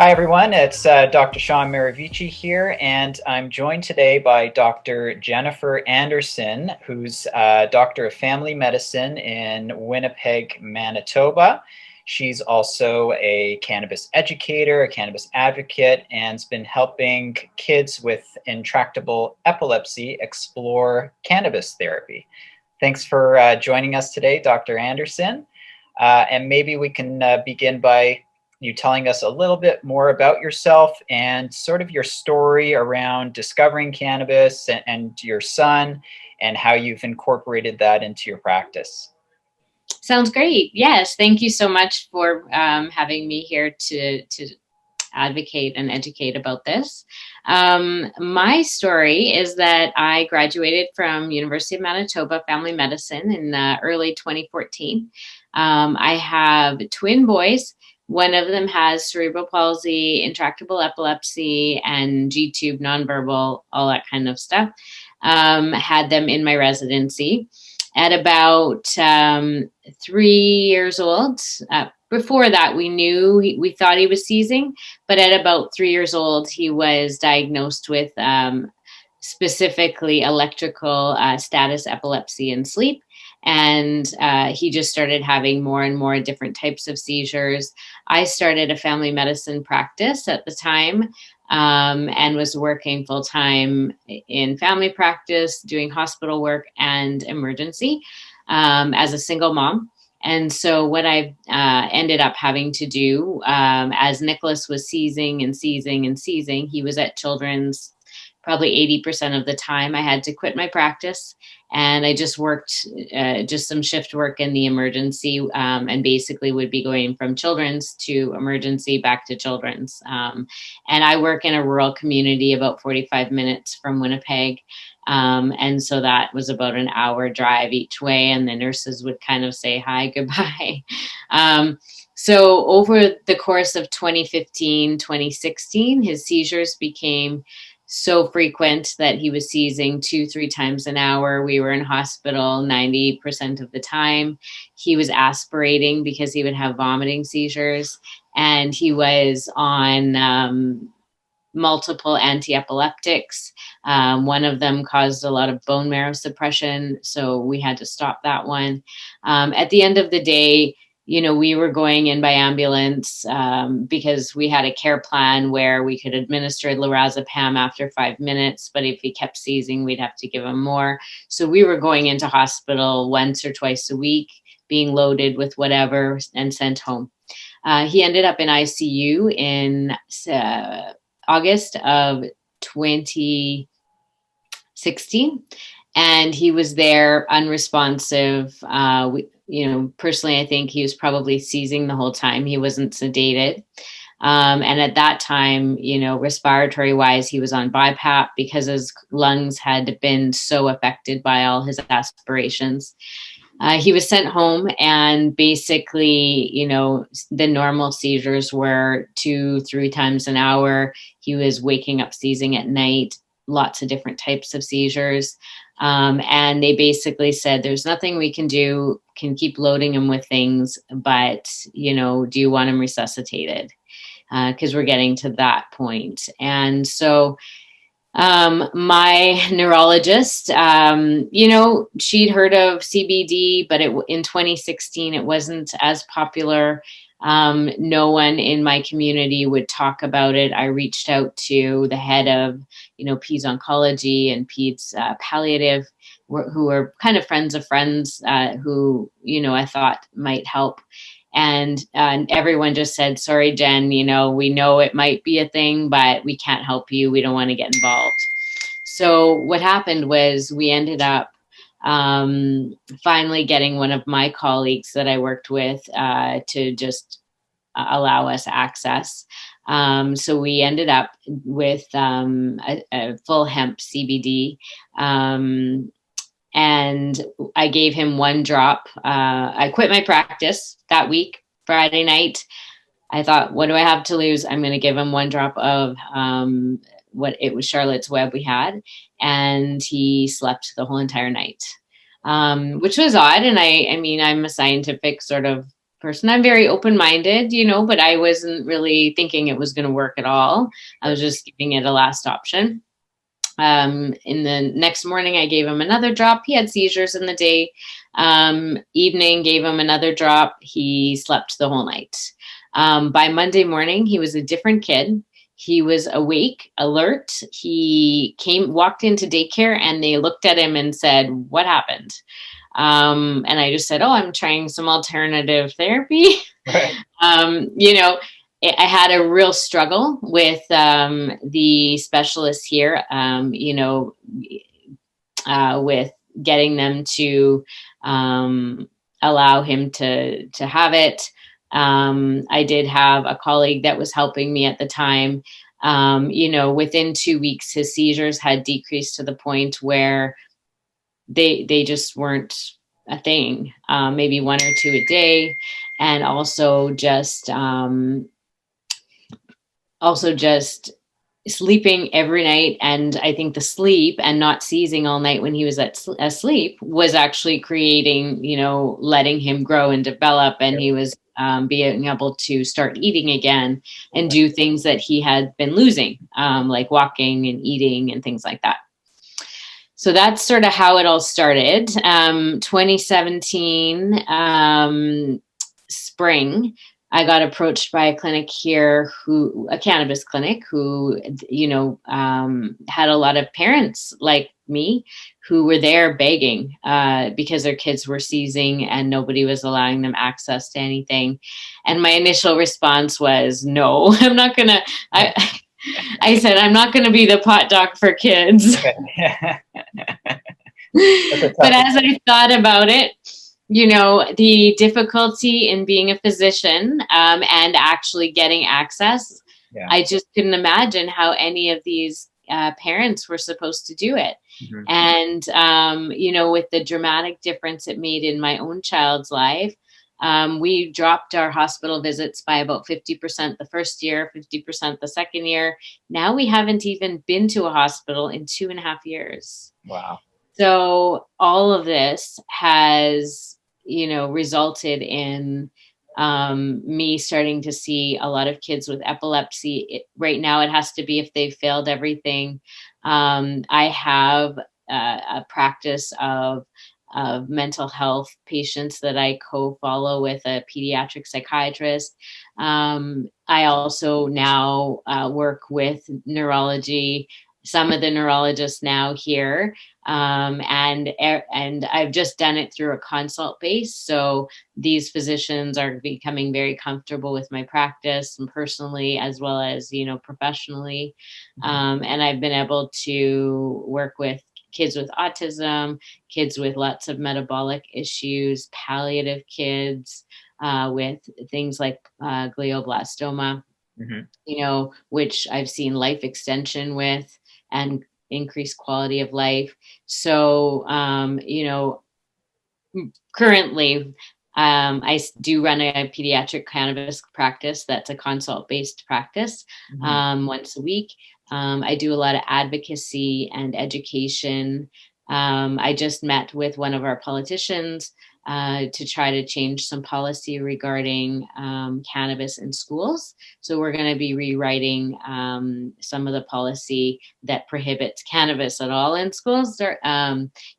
Hi, everyone. It's Dr. Sean Maravici here, and I'm joined today by Dr. Jennifer Anderson, who's a doctor of family medicine in Winnipeg, Manitoba. She's also a cannabis educator, a cannabis advocate, and has been helping kids with intractable epilepsy explore cannabis therapy. Thanks for joining us today, Dr. Anderson. And maybe we can begin by you telling us a little bit more about yourself and sort of your story around discovering cannabis and your son and how you've incorporated that into your practice. Sounds great. Yes, thank you so much for having me here to advocate and educate about this. My story is that I graduated from University of Manitoba Family Medicine in early 2014. I have twin boys. One of them has cerebral palsy, intractable epilepsy, and G-tube nonverbal, all that kind of stuff. Had them in my residency. At about 3 years old, before that, we thought he was seizing, but at about 3 years old, he was diagnosed with specifically electrical status epilepsy in sleep. And he just started having more and more different types of seizures. I started a family medicine practice at the time, and was working full time in family practice, doing hospital work and emergency as a single mom. And so what I ended up having to do, as Nicholas was seizing and seizing and seizing, he was at Children's probably 80% of the time. I had to quit my practice, and I just worked just some shift work in the emergency, and basically would be going from Children's to emergency back to Children's. And I work in a rural community about 45 minutes from Winnipeg. And so that was about an hour drive each way, and the nurses would kind of say hi, goodbye. So over the course of 2015, 2016, his seizures became so frequent that he was seizing 2-3 times an hour. We were in hospital 90% of the time. He was aspirating because he would have vomiting seizures, and he was on multiple anti-epileptics. One of them caused a lot of bone marrow suppression, so we had to stop that one. At the end of the day, we were going in by ambulance because we had a care plan where we could administer lorazepam after 5 minutes, but if he kept seizing, we'd have to give him more. So we were going into hospital once or twice a week, being loaded with whatever and sent home. He ended up in ICU in August of 2016, and he was there unresponsive. Personally, I think he was probably seizing the whole time. He wasn't sedated. And at that time, respiratory wise, he was on BiPAP because his lungs had been so affected by all his aspirations. He was sent home, and basically, the normal seizures were 2-3 times an hour. He was waking up seizing at night, lots of different types of seizures. And they basically said, there's nothing we can do, can keep loading him with things, but, do you want him resuscitated? Because we're getting to that point. And so my neurologist, she'd heard of CBD, but in 2016, it wasn't as popular. No one in my community would talk about it. I reached out to the head of, Peds Oncology and Peds Palliative, who were kind of friends of friends, who, I thought might help. And everyone just said, sorry, Jen, we know it might be a thing, but we can't help you. We don't want to get involved. So what happened was we ended up finally getting one of my colleagues that I worked with to just allow us access. So we ended up with a full hemp CBD. And I gave him one drop. I quit my practice that week, Friday night. I thought, what do I have to lose? I'm going to give him one drop of what it was, Charlotte's Web we had. And he slept the whole entire night, which was odd. And I mean, I'm a scientific sort of person. I'm very open-minded, but I wasn't really thinking it was going to work at all. I was just giving it a last option. In the next morning, I gave him another drop. He had seizures in the day. Evening, gave him another drop. He slept the whole night. By Monday morning, he was a different kid. He was awake, alert. He walked into daycare, and they looked at him and said, "What happened?" And I just said, "Oh, I'm trying some alternative therapy." Right. I had a real struggle with the specialists here, with getting them to allow him to have it. I did have a colleague that was helping me at the time. Within 2 weeks, his seizures had decreased to the point where they just weren't a thing. Maybe 1 or 2 a day, and also just sleeping every night. And I think the sleep and not seizing all night when he was asleep was actually creating, letting him grow and develop. And he was being able to start eating again and do things that he had been losing, like walking and eating and things like that. So that's sort of how it all started. 2017 spring, I got approached by a clinic here, a cannabis clinic, who, had a lot of parents like me who were there begging because their kids were seizing and nobody was allowing them access to anything. And my initial response was, no, I'm not going to. I said, I'm not going to be the pot doc for kids. But as I thought about it, the difficulty in being a physician and actually getting access, I just couldn't imagine how any of these parents were supposed to do it. Mm-hmm. And, with the dramatic difference it made in my own child's life, we dropped our hospital visits by about 50% the first year, 50% the second year. Now we haven't even been to a hospital in 2.5 years. Wow. So all of this has, resulted in me starting to see a lot of kids with epilepsy. Right now, it has to be if they've failed everything. I have a practice of mental health patients that I co-follow with a pediatric psychiatrist. I also now work with neurology. Some of the neurologists now here, and I've just done it through a consult base. So these physicians are becoming very comfortable with my practice, and personally as well as professionally. And I've been able to work with kids with autism, kids with lots of metabolic issues, palliative kids with things like glioblastoma, which I've seen life extension with, and increased quality of life. So, currently, I do run a pediatric cannabis practice that's a consult-based practice once a week. I do a lot of advocacy and education. I just met with one of our politicians to try to change some policy regarding cannabis in schools. So we're going to be rewriting some of the policy that prohibits cannabis at all in schools,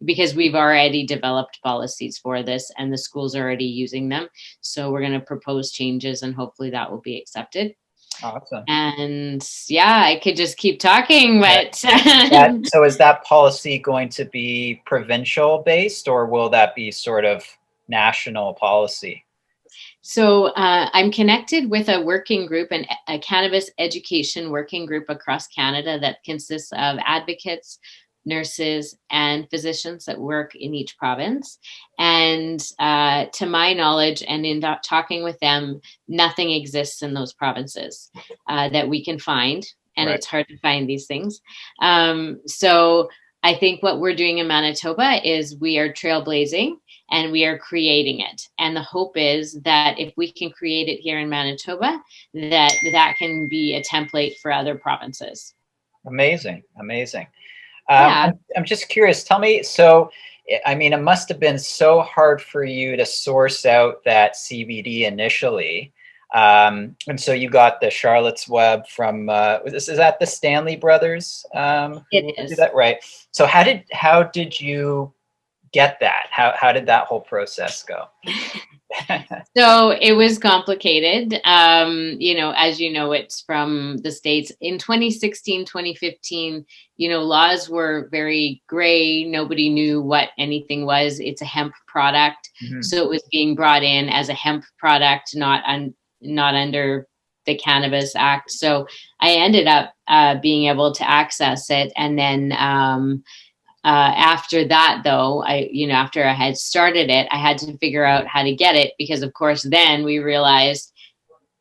because we've already developed policies for this and the schools are already using them. So we're going to propose changes and hopefully that will be accepted. Awesome. And yeah, I could just keep talking, but so is that policy going to be provincial based, or will that be sort of national policy? So I'm connected with a working group, a cannabis education working group across Canada that consists of advocates, nurses, and physicians that work in each province. And to my knowledge, and in talking with them, nothing exists in those provinces that we can find. And It's hard to find these things. So I think what we're doing in Manitoba is we are trailblazing and we are creating it. And the hope is that if we can create it here in Manitoba, that can be a template for other provinces. Amazing. I'm just curious. Tell me, so I mean, it must have been so hard for you to source out that CBD initially. And so you got the Charlotte's Web from, is that the Stanley brothers It who did is. that? Right. So how did you get that? How did that whole process go? So it was complicated. As you know, it's from the States. In 2016, 2015, laws were very gray. Nobody knew what anything was. It's a hemp product. Mhm. So it was being brought in as a hemp product, not under the Cannabis Act. So I ended up being able to access it. And then after that, though, after I had started it, I had to figure out how to get it because, of course, then we realized,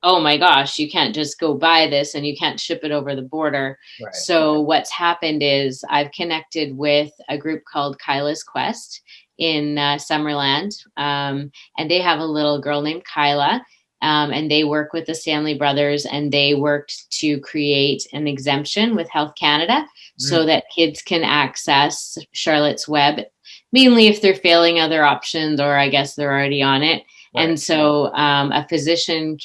oh my gosh, you can't just go buy this and you can't ship it over the border. Right. So what's happened is I've connected with a group called Kyla's Quest in Summerland, and they have a little girl named Kyla. And they work with the Stanley brothers, and they worked to create an exemption with Health Canada Mm. so that kids can access Charlotte's Web, mainly if they're failing other options, or I guess they're already on it. Right. And so a physician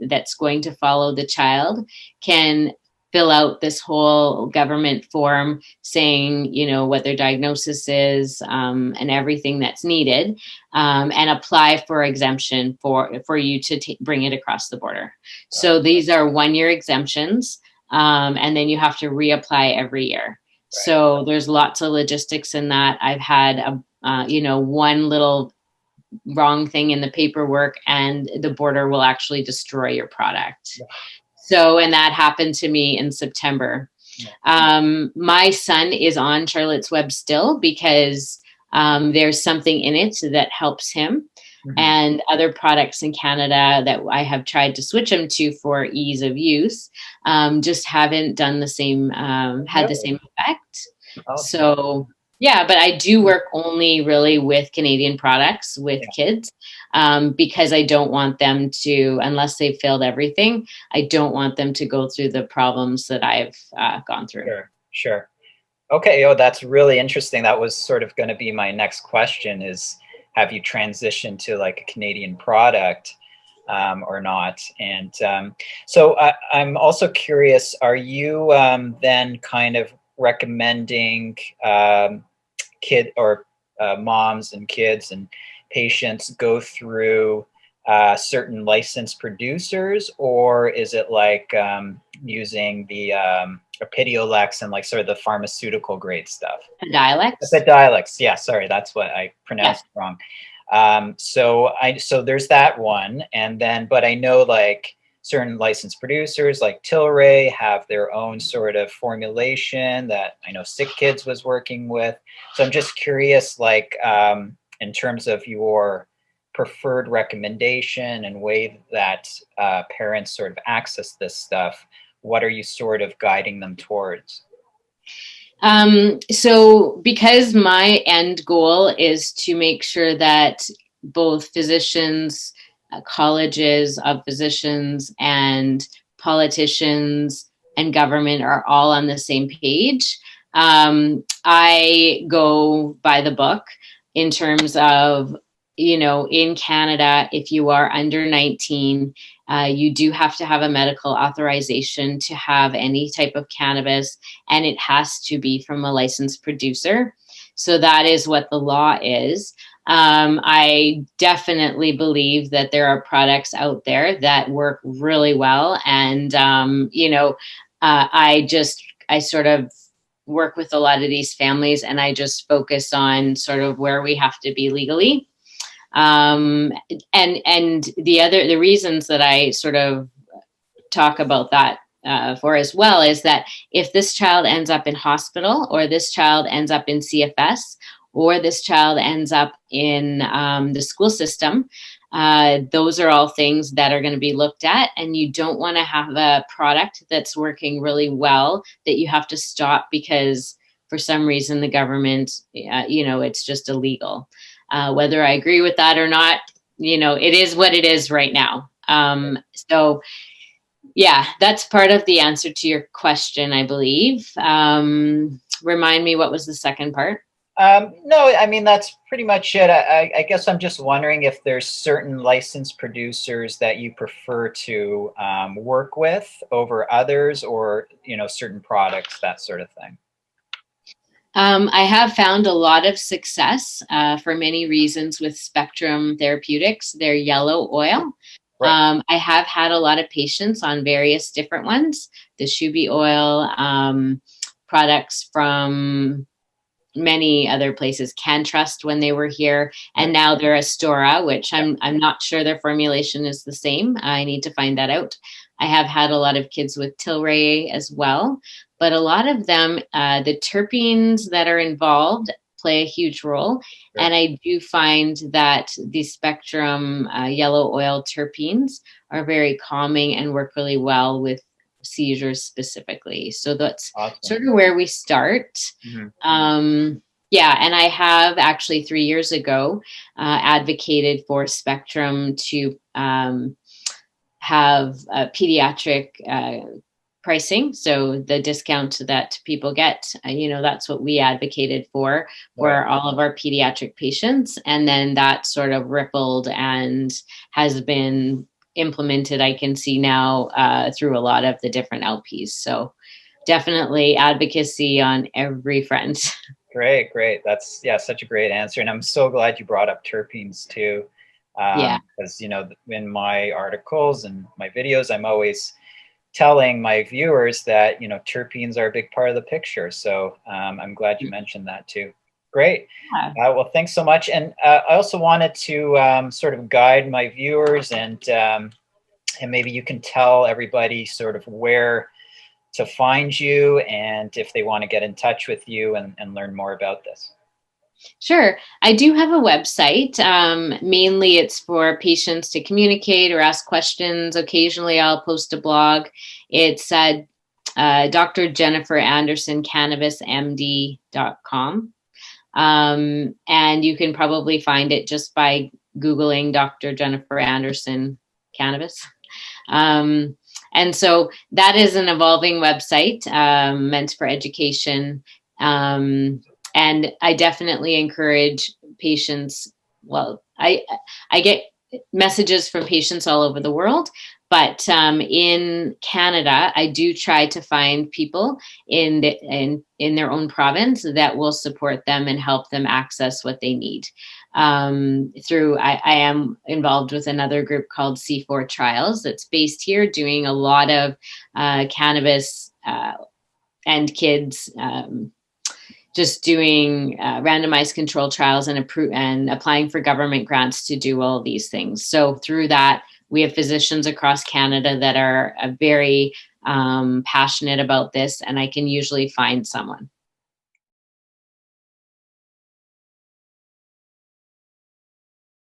that's going to follow the child can fill out this whole government form saying, what their diagnosis is, and everything that's needed, and apply for exemption for you to bring it across the border. So these are 1-year exemptions, and then you have to reapply every year. Right. So there's lots of logistics in that. I've had one little wrong thing in the paperwork and the border will actually destroy your product. Yeah. So, and that happened to me in September. Yeah. My son is on Charlotte's Web still because there's something in it that helps him. Mm-hmm. And other products in Canada that I have tried to switch him to for ease of use just haven't done the same, had the same effect. Oh. So yeah, but I do work only really with Canadian products with kids because I don't want them to, unless they've failed everything, I don't want them to go through the problems that I've gone through. Sure. Okay, that's really interesting. That was sort of going to be my next question is, have you transitioned to like a Canadian product or not? And so I'm also curious, are you then kind of recommending kid or moms and kids and patients go through certain licensed producers, or is it like using the Epidiolex and like sort of the pharmaceutical grade stuff? Epidiolex, yeah, sorry, that's what I pronounced wrong. So there's that one, and then, but I know like certain licensed producers like Tilray have their own sort of formulation that I know Sick Kids was working with. So I'm just curious, like in terms of your preferred recommendation and way that parents sort of access this stuff, what are you sort of guiding them towards? So because my end goal is to make sure that both physicians, colleges of physicians, and politicians and government are all on the same page, I go by the book in terms of, in Canada, if you are under 19, you do have to have a medical authorization to have any type of cannabis, and it has to be from a licensed producer. So that is what the law is. I definitely believe that there are products out there that work really well. And, I sort of work with a lot of these families, and I just focus on sort of where we have to be legally. And the reasons that I sort of talk about that for as well is that if this child ends up in hospital, or this child ends up in CFS, or this child ends up in the school system, those are all things that are going to be looked at, and you don't want to have a product that's working really well that you have to stop because for some reason the government, it's just illegal. Whether I agree with that or not, it is what it is right now. So yeah, that's part of the answer to your question, I believe. Remind me, what was the second part? No, I mean, that's pretty much it. I guess I'm just wondering if there's certain licensed producers that you prefer to work with over others, or, certain products, that sort of thing. I have found a lot of success for many reasons with Spectrum Therapeutics, their yellow oil. Right. I have had a lot of patients on various different ones, the Shubi oil, products from many other places, Can Trust when they were here, and now they're Astora, which I'm not sure their formulation is the same. I need to find that out. I have had a lot of kids with Tilray as well, but a lot of them, the terpenes that are involved play a huge role. Sure. And I do find that the Spectrum yellow oil terpenes are very calming and work really well with seizures specifically. So that's Awesome. sort of where we start. Yeah, and I have actually 3 years ago advocated for Spectrum to have pediatric pricing. So the discount that people get, that's what we advocated for all of our pediatric patients. And then that sort of rippled and has been implemented, I can see now through a lot of the different LPs. So definitely advocacy on every front. Great. That's such a great answer. And I'm so glad you brought up terpenes too. Because, in my articles and my videos, I'm always telling my viewers that, terpenes are a big part of the picture. So I'm glad you mentioned that too. Great. Yeah. Well, thanks so much. And I also wanted to sort of guide my viewers, and maybe you can tell everybody sort of where to find you, and if they want to get in touch with you and learn more about this. Sure. I do have a website. Mainly it's for patients to communicate or ask questions. Occasionally I'll post a blog. It's Dr. Jennifer Anderson, CannabisMD.com. And you can probably find it just by Googling Dr. Jennifer Anderson cannabis. And so that is an evolving website meant for education. And I definitely encourage patients. Well, I get messages from patients all over the world, but in Canada, I do try to find people in their own province that will support them and help them access what they need. I am involved with another group called C4 Trials that's based here, doing a lot of cannabis and kids. Just doing randomized control trials and applying for government grants to do all of these things. So through that, we have physicians across Canada that are very passionate about this, and I can usually find someone.